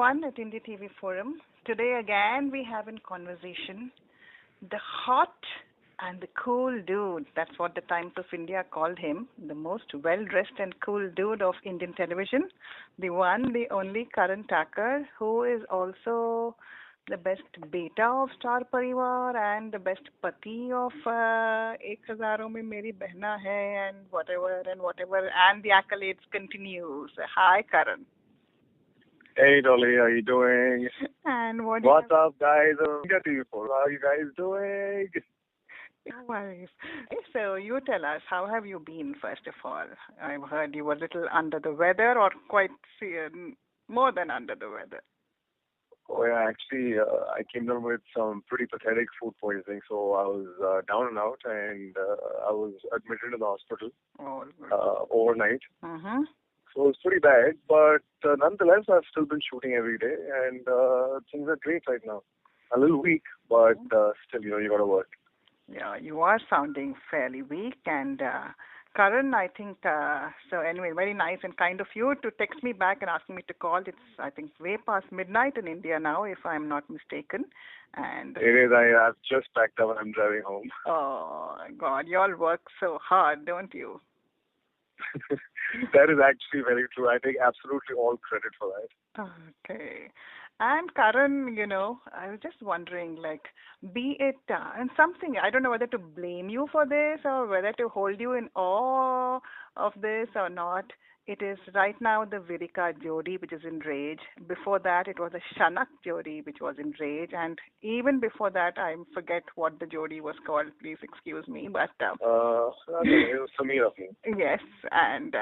everyone at India TV Forum. Today again we have in conversation the hot and the cool dude. That's what the Times of India called him, the most well-dressed and cool dude of Indian television, the one, the only Karan Tacker, who is also the best beta of Star Parivar and the best pati of Ek Hazaron Mein Meri Behna Hai and whatever, and the accolades continues. Hi, Karan. Hey Dolly, how you doing? And what's up, guys? India TV Forum. How are you guys doing? No worries. So you tell us, how have you been, first of all? I've heard you were a little under the weather or quite more than under the weather. Oh yeah, actually, I came down with some pretty pathetic food poisoning, so I was down and out, and I was admitted to the hospital overnight. Mm-hmm. So it was pretty bad, but nonetheless, I've still been shooting every day, and things are great right now. A little weak, but still, you got to work. Yeah, you are sounding fairly weak, and Karan, I think, so anyway, very nice and kind of you to text me back and ask me to call. It's, I think, way past midnight in India now, if I'm not mistaken. And it is. I've just packed up and I'm driving home. Oh, God, you all work so hard, don't you? That is actually very true. I take absolutely all credit for that. Okay. And Karan, I was just wondering, be it, and something, I don't know whether to blame you for this or whether to hold you in awe of this or not. It is right now the Virika Jodi, which is in Rage. Before that, it was a Shanak Jodi, which was in Rage. And even before that, I forget what the Jodi was called. Please excuse me. But it was Samir. Yes, and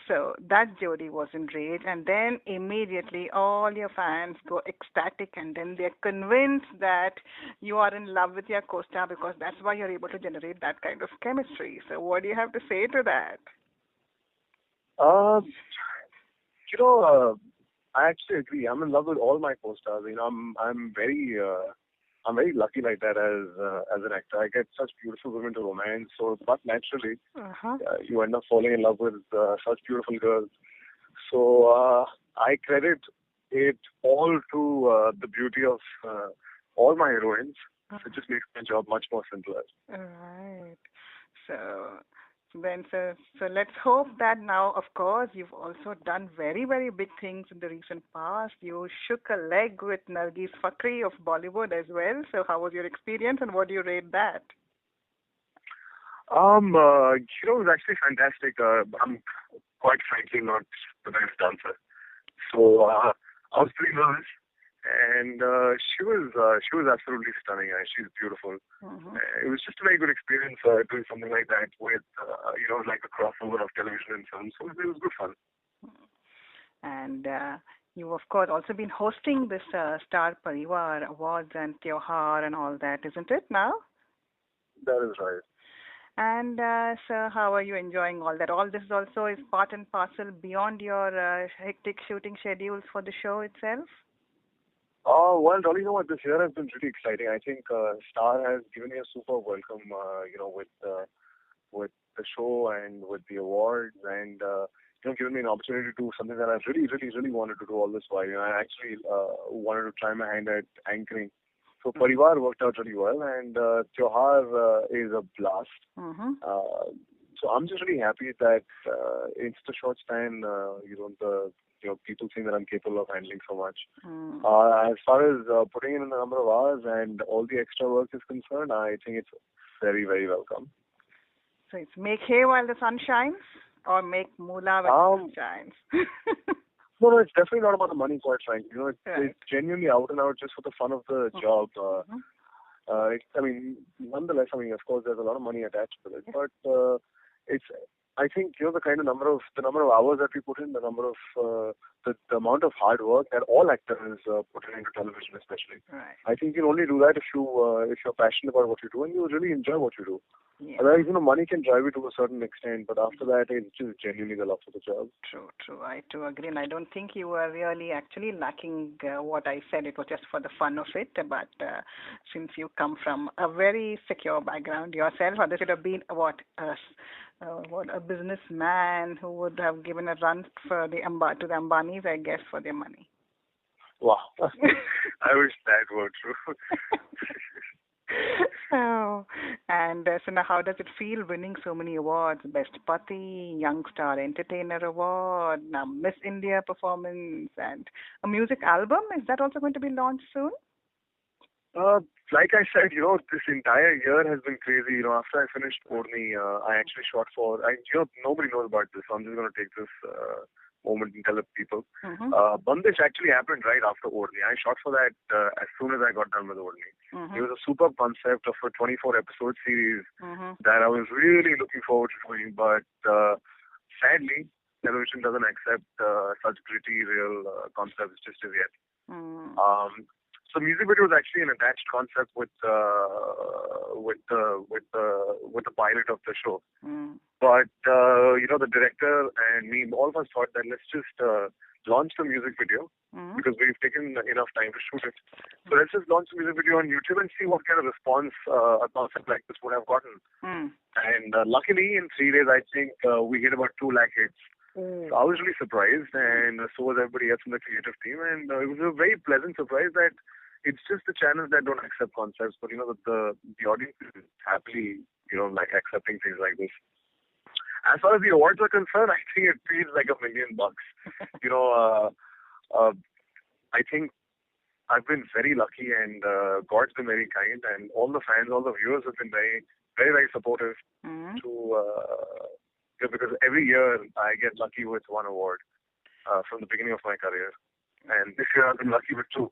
so that Jodi was in Rage. And then immediately all your fans go ecstatic, and then they're convinced that you are in love with your co-star because that's why you're able to generate that kind of chemistry. So what do you have to say to that? I actually agree. I'm in love with all my co-stars. I'm very lucky like that as an actor. I get such beautiful women to romance. But naturally, you end up falling in love with such beautiful girls. So I credit it all to the beauty of all my heroines. It just makes my job much more simpler. All right. So let's hope that now, of course, you've also done very, very big things in the recent past. You shook a leg with Nargis Fakhri of Bollywood as well. So how was your experience and what do you rate that? It was actually fantastic. I'm quite frankly not the best dancer. So I was pretty nervous. And she was absolutely stunning. She's beautiful. Mm-hmm. It was just a very good experience doing something like that with, like a crossover of television and film. So it was good fun. And you've, of course, also been hosting this Star Parivar Awards and Tyohar and all that, isn't it, now? That is right. And so how are you enjoying all that? All this also is part and parcel beyond your hectic shooting schedules for the show itself? Well, Dolly, this year has been really exciting. I think Star has given me a super welcome, with the show and with the awards, and given me an opportunity to do something that I really, really, really wanted to do all this while. I actually wanted to try my hand at anchoring. So Parivar worked out really well, and Tyohar is a blast. Mm-hmm. So I'm just really happy that in such a short span, people think that I'm capable of handling so much. As far as putting in the number of hours and all the extra work is concerned, I think it's very, very welcome. So it's make hay while the sun shines, or make moolah while the sun shines? No, it's definitely not about the money, quite frankly. It's genuinely out and out just for the fun of the job. Nonetheless, of course, there's a lot of money attached to it, but it's. I think the number of hours that we put in, the number of the amount of hard work that all actors put into television, especially. Right. I think you can only do that if you're passionate about what you do and you really enjoy what you do. Yeah. Otherwise, money can drive you to a certain extent, but after that, it's just genuinely the love for the job. True. I too agree, and I don't think you were really actually lacking what I said. It was just for the fun of it, but since you come from a very secure background yourself, or this would have been a businessman who would have given a run for to the Ambanis, I guess, for their money. Wow. I wish that were true. Oh, and so now how does it feel winning so many awards? Best Pati, Young Star Entertainer Award, now Miss India Performance, and a music album. Is that also going to be launched soon? Uh, like I said, this entire year has been crazy. After I finished Orni, I actually shot for, nobody knows about this, so I'm just going to take this moment and tell the people. Mm-hmm. Bandish actually happened right after Orni. I shot for that as soon as I got done with Orni. Mm-hmm. It was a superb concept of a 24-episode series Mm-hmm. that I was really looking forward to doing, but sadly, television doesn't accept such gritty, real concepts just as yet. Mm. So music video was actually an attached concept with the pilot of the show. Mm. But the director and me, all of us thought that let's just launch the music video because we've taken enough time to shoot it. So let's just launch the music video on YouTube and see what kind of response a concept like this would have gotten. And luckily, in 3 days, I think we hit about 2 lakh hits. So I was really surprised, and so was everybody else in the creative team. And it was a very pleasant surprise that it's just the channels that don't accept concepts, but the audience is happily accepting things like this. As far as the awards are concerned, I think it feels like $1 million. I think I've been very lucky, and God's been very kind, and all the fans, all the viewers have been very, very, very supportive. Because every year I get lucky with one award from the beginning of my career, and this year I've been lucky with 2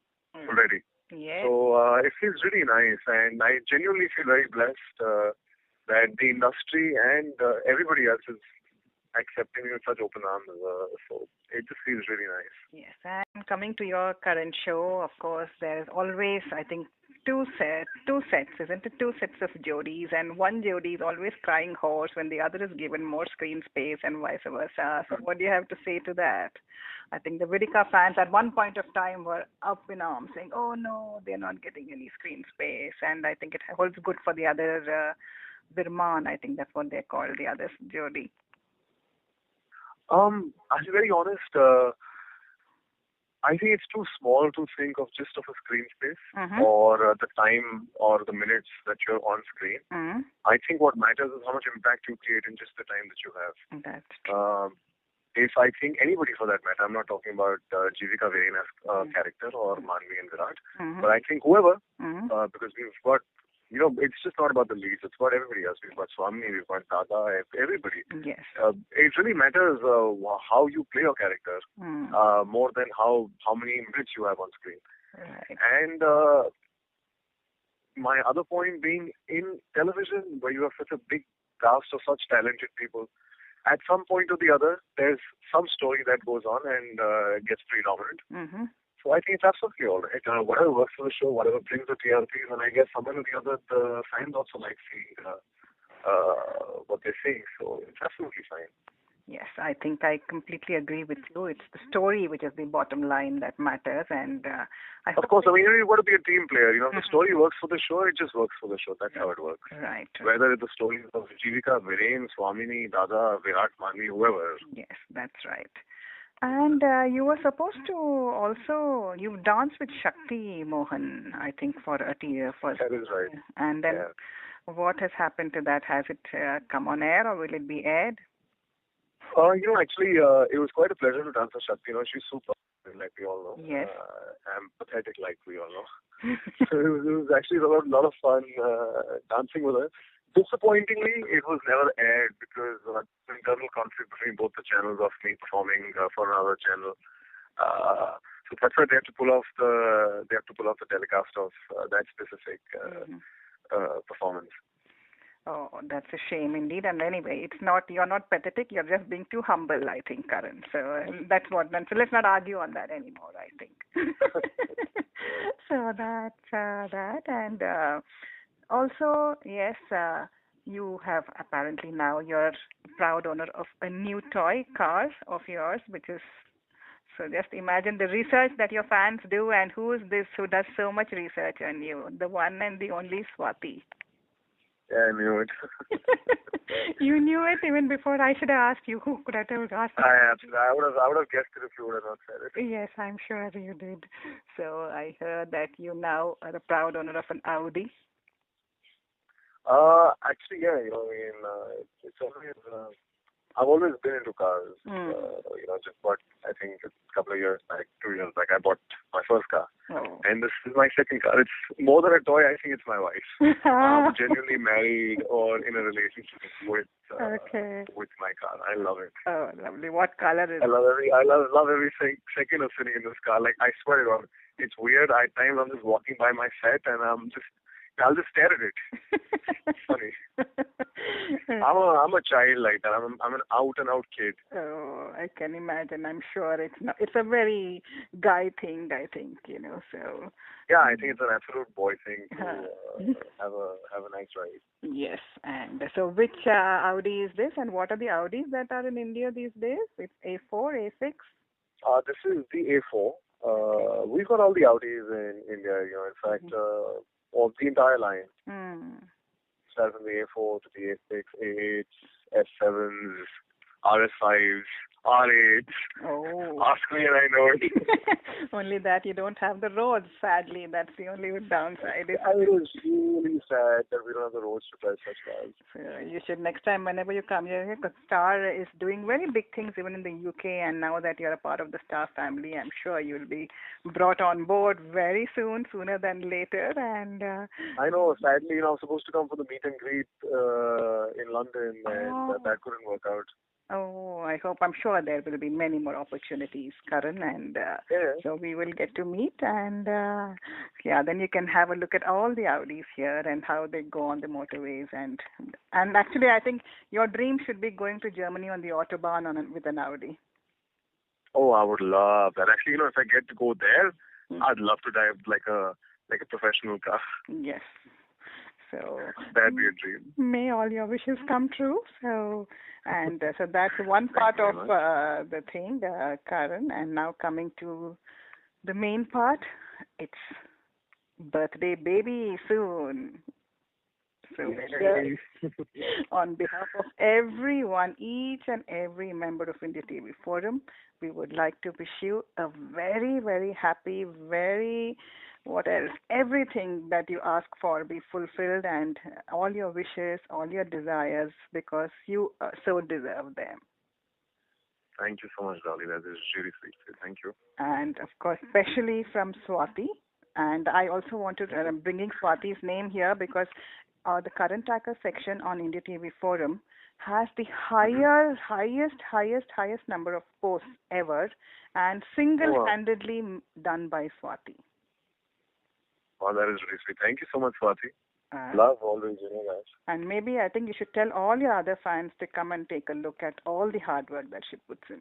already. Yeah. So it feels really nice, and I genuinely feel very blessed that the industry and everybody else is accepting me with such open arms. So it just feels really nice. Yes, and coming to your current show, of course, there is always, I think, two sets, isn't it? 2 sets of Jodis, and one Jodi is always crying hoarse when the other is given more screen space, and vice versa. So what do you have to say to that? I think the Vidika fans at one point of time were up in arms saying, oh no, they're not getting any screen space. And I think it holds good for the other Virman, I think that's what they're called, the other Jodi. I'll be very honest, I think it's too small to think of just of a screen space or the time or the minutes that you're on screen. I think what matters is how much impact you create in just the time that you have. That's true. If I think anybody for that matter, I'm not talking about Jivika Vereena's character or Marri and Virat, but I think whoever, because we've got, it's just not about the leads, it's about everybody else. We've got Swami, we've got Dada, everybody. Yes. It really matters how you play your character more than how many minutes you have on screen. Right. And my other point being, in television, where you have such a big cast of such talented people, at some point or the other, there's some story that goes on and gets predominant. So I think it's absolutely all right. Whatever works for the show, whatever brings the TRPs, and I guess somewhere or the other, the fans also like seeing what they're seeing. So it's absolutely fine. Yes, I think I completely agree with you. It's the story which is the bottom line that matters, and of course, I mean, you've got to be a team player. If the story works for the show, it just works for the show. That's how it works. Right. Whether it's the story of Jivika, Viren, Swamini, Dada, Virat, Marri, whoever. Yes, that's right. And you were supposed to also, you've danced with Shakti Mohan, I think, for a year first. That is right. And then what has happened to that? Has it come on air or will it be aired? Actually, it was quite a pleasure to dance with Shakti. She's super, like we all know. Yes. I'm pathetic, like we all know. So it was actually a lot of fun dancing with her. Disappointingly, it was never aired because of internal conflict between both the channels of me performing for another channel. So that's why they have to pull off the telecast of that specific performance. Oh, that's a shame indeed. And anyway, you're not pathetic. You're just being too humble, I think, Karan. So that's what. So let's not argue on that anymore, I think. So that's that. And also, yes, you have apparently now, you're proud owner of a new toy car of yours, which is, so just imagine the research that your fans do, and who is this who does so much research on you? The one and the only Swati. Yeah, I knew it. You knew it even before I should have asked you. Who could I have asked you? I would have guessed it if you would have not said it. Yes, I'm sure you did. So I heard that you now are a proud owner of an Audi. Actually, yeah, I mean, it's always, I've always been into cars. Just bought, I think a couple of years back, 2 years back, I bought my first car. Oh. And this is my second car. It's more than a toy, I think it's my wife. I'm genuinely married or in a relationship with my car. I love it. Oh, lovely. What color is it? I love every second of sitting in this car. Like, I swear to God, it's weird. At times I'm just walking by my set and I'll just stare at it. It's funny. I'm a child like that. I'm an out and out kid. Oh, I can imagine. I'm sure it's a very guy thing, I think, so. Yeah, I think it's an absolute boy thing to have a nice ride. Yes, and so which Audi is this, and what are the Audis that are in India these days? It's A4, A6? This is the A4. We've got all the Audis in India, in fact, of the entire line. Starting from the A4 to the A6, A8s, S7s, RS5s, R8s. Oh. Ask me and I know it. Only that you don't have the roads, sadly. That's the only downside. It is really sad that we don't have the roads to drive such cars. So you should, next time, whenever you come here, because Star is doing very big things even in the UK, and now that you're a part of the Star family, I'm sure you'll be brought on board very soon, sooner than later. And I know, sadly, I was supposed to come for the meet and greet in London, and that couldn't work out. Oh, I'm sure there will be many more opportunities, Karan, and so we will get to meet, and then you can have a look at all the Audis here and how they go on the motorways, and actually I think your dream should be going to Germany on the Autobahn with an Audi. Oh, I would love that. Actually, if I get to go there, I'd love to drive like a professional car. Yes. So that'd be a dream. May all your wishes come true. So that's one part of the thing, Karan. And now coming to the main part, it's birthday baby soon. So on behalf of everyone, each and every member of India TV Forum, we would like to wish you a very, very happy, everything that you ask for be fulfilled, and all your wishes, all your desires, because you so deserve them. Thank you so much, Dolly. That is really sweet. Thank you. And of course, especially from Swati. And I also want to bringing Swati's name here because the Karan Tacker section on India TV Forum has the highest number of posts ever, and single-handedly done by Swati. Oh, that is really sweet. Thank you so much, Swati. Love always, guys. And maybe I think you should tell all your other fans to come and take a look at all the hard work that she puts in.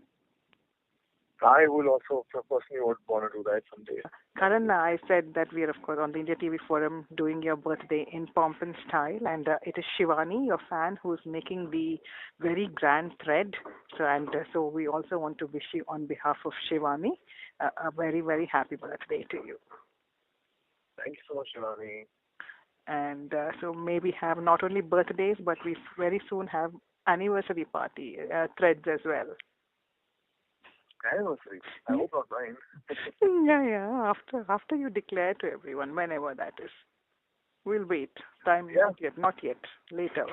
I will also personally want to do that someday. Karan, I said that we are, of course, on the India TV Forum doing your birthday in pomp and style, and it is Shivani, your fan, who's making the very grand thread. So we also want to wish you, on behalf of Shivani, a very, very happy birthday to you. Thank you so much, Shivani. And so maybe have not only birthdays, but we very soon have anniversary party threads as well. Anniversary? I hope not mine. Yeah. After you declare to everyone, whenever that is. We'll wait. Time not yet. Later.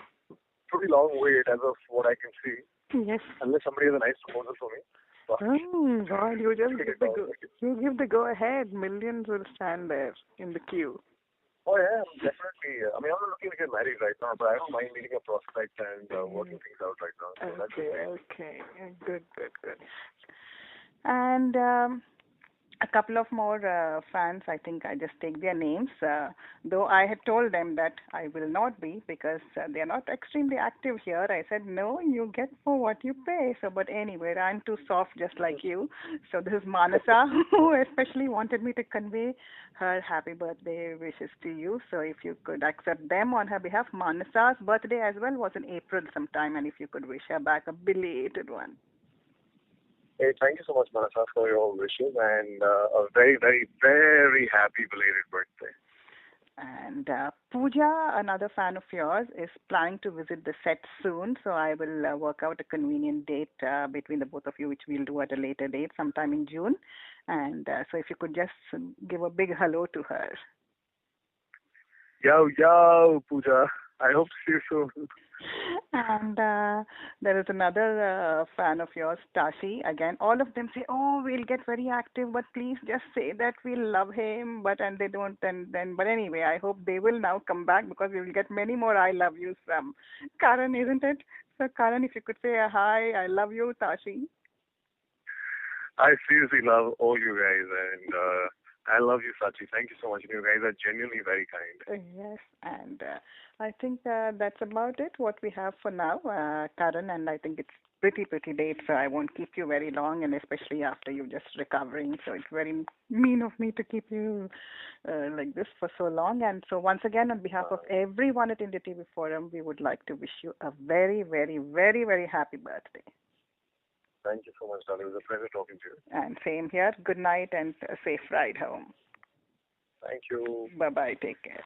Pretty long wait as of what I can see. Yes. Unless somebody has a nice proposal for me. Oh God, you just give the go ahead. Millions will stand there in the queue. Oh yeah, definitely. I mean, I'm not looking to get married right now, but I don't mind meeting a prospect and working things out right now. So okay. Good. And a couple of more fans, I think I just take their names, though I had told them that I will not be because they are not extremely active here. I said, no, you get for what you pay. So, but anyway, I'm too soft just like you. So this is Manasa, who especially wanted me to convey her happy birthday wishes to you. So if you could accept them on her behalf. Manasa's birthday as well was in April sometime, and if you could wish her back a belated one. Hey, thank you so much, Manasa, for your wishes, and a very, very, very happy belated birthday. And Pooja, another fan of yours, is planning to visit the set soon. So I will work out a convenient date between the both of you, which we'll do at a later date, sometime in June. And so if you could just give a big hello to her. Yo, yo, Pooja. I hope to see you soon. And there is another fan of yours, Tashi. Again, all of them say, "Oh, we'll get very active, but please just say that we love him." And they don't. And then, but anyway, I hope they will now come back because we will get many more "I love yous" from Karan, isn't it? So, Karan, if you could say a hi, "I love you," Tashi. I seriously love all you guys, and I love you, Sachi. Thank you so much. You guys are genuinely very kind. Yes, and I think that's about it, what we have for now, Karan, and I think it's pretty late, so I won't keep you very long, and especially after you're just recovering, so it's very mean of me to keep you like this for so long. And so once again, on behalf of everyone at India TV Forum, we would like to wish you a very happy birthday. Thank you so much, Dolly. It was a pleasure talking to you. And same here. Good night and a safe ride home. Thank you. Bye-bye. Take care.